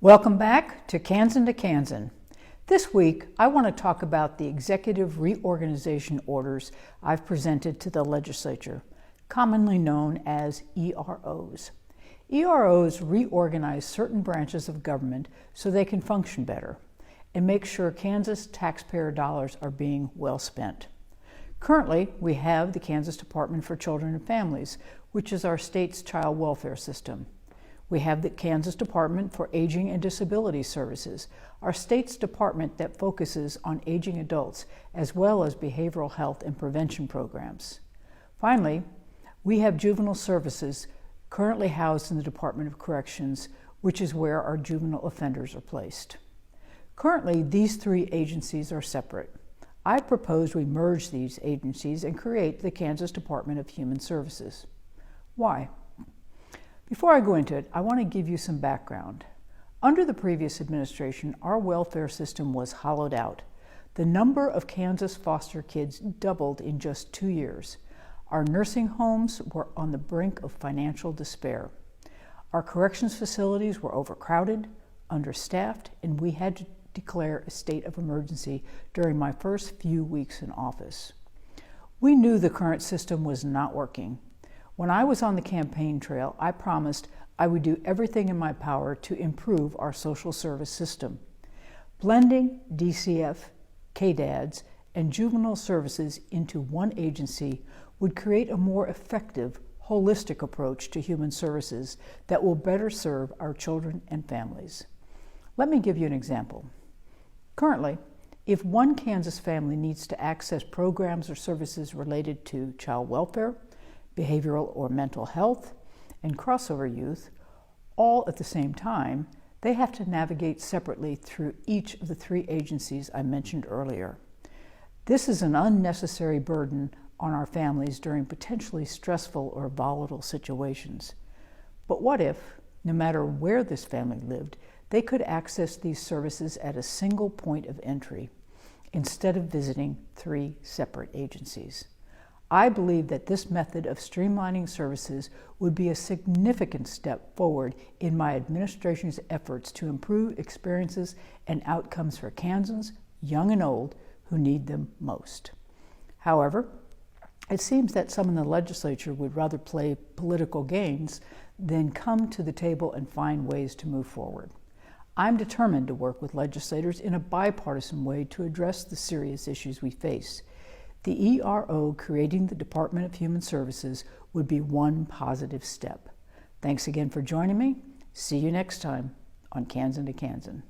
Welcome back to Kansan. This week, I want to talk about the executive reorganization orders I've presented to the legislature, commonly known as EROs. EROs reorganize certain branches of government so they can function better and make sure Kansas taxpayer dollars are being well spent. Currently, we have the Kansas Department for Children and Families, which is our state's child welfare system. We have the Kansas Department for Aging and Disability Services, our state's department that focuses on aging adults as well as behavioral health and prevention programs. Finally, we have Juvenile Services currently housed in the Department of Corrections, which is where our juvenile offenders are placed. Currently, these three agencies are separate. I propose we merge these agencies and create the Kansas Department of Human Services. Why? Before I go into it, I want to give you some background. Under the previous administration, our welfare system was hollowed out. The number of Kansas foster kids doubled in just 2 years. Our nursing homes were on the brink of financial despair. Our corrections facilities were overcrowded, understaffed, and we had to declare a state of emergency during my first few weeks in office. We knew the current system was not working. When I was on the campaign trail, I promised I would do everything in my power to improve our social service system. Blending DCF, KDADS, and juvenile services into one agency would create a more effective, holistic approach to human services that will better serve our children and families. Let me give you an example. Currently, if one Kansas family needs to access programs or services related to child welfare, behavioral or mental health, and crossover youth, all at the same time, they have to navigate separately through each of the three agencies I mentioned earlier. This is an unnecessary burden on our families during potentially stressful or volatile situations. But what if, no matter where this family lived, they could access these services at a single point of entry instead of visiting three separate agencies? I believe that this method of streamlining services would be a significant step forward in my administration's efforts to improve experiences and outcomes for Kansans, young and old, who need them most. However, it seems that some in the legislature would rather play political games than come to the table and find ways to move forward. I'm determined to work with legislators in a bipartisan way to address the serious issues we face. The ERO creating the Department of Human Services would be one positive step. Thanks again for joining me. See you next time on Kansan to Kansan.